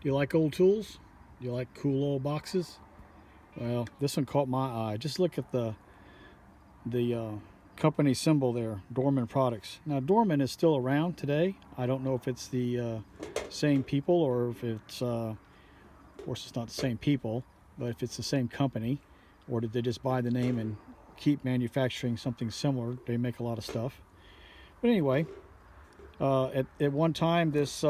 Do you like old tools? Do you like cool old boxes? Well, this one caught my eye. Just look at the company symbol there, Dorman Products. Now, Dorman is still around today. I don't know if it's the same people or if it's, of course, it's not the same people, but if it's the same company, or did they just buy the name and keep manufacturing something similar? They make a lot of stuff. But anyway, at one time, this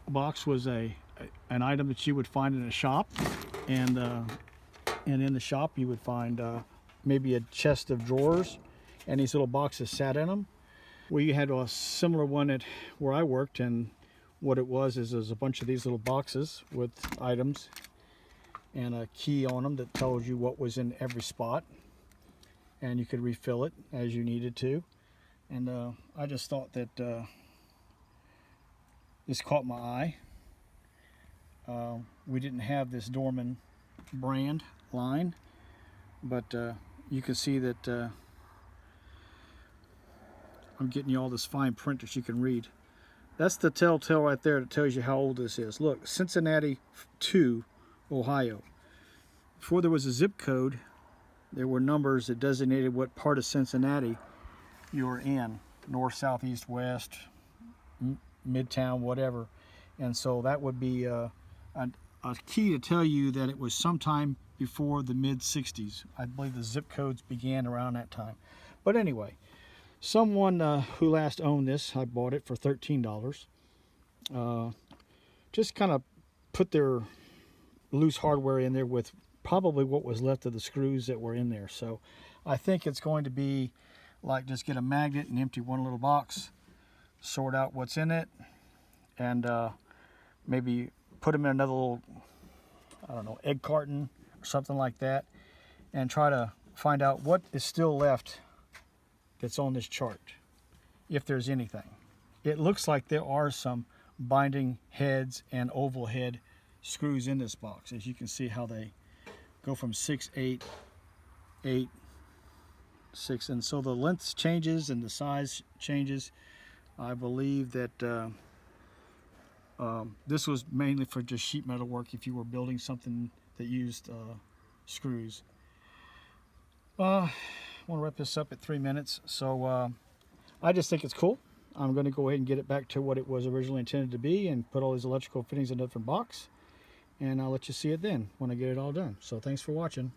box was an item that you would find in a shop, and in the shop you would find maybe a chest of drawers, and these little boxes sat in them. We had a similar one at where I worked, and what it was is there's a bunch of these little boxes with items and a key on them that tells you what was in every spot, and you could refill it as you needed to. And I just thought that this caught my eye. We didn't have this Dorman brand line, but you can see that I'm getting you all this fine print that you can read. That's the telltale right there that tells you how old this is. Look, Cincinnati to Ohio. Before there was a zip code, there were numbers that designated what part of Cincinnati you were in. North, south, east, west, midtown, whatever. And so that would be a key to tell you that it was sometime before the mid-60s. I believe the zip codes began around that time. But anyway, someone who last owned this, I bought it for $13. Just kind of put their loose hardware in there with probably what was left of the screws that were in there. So I think it's going to be like just get a magnet and empty one little box, sort out what's in it, and maybe put them in another little, I don't know, egg carton or something like that, and try to find out what is still left that's on this chart, if there's anything. It looks like there are some binding heads and oval head screws in this box, as you can see how they go from 6, 8, 8, 6, and so the length changes and the size changes. I believe that this was mainly for just sheet metal work if you were building something that used screws. I want to wrap this up at 3 minutes, so I just think it's cool. I'm going to go ahead and get it back to what it was originally intended to be and put all these electrical fittings in a different box, and I'll let you see it then when I get it all done. So thanks for watching.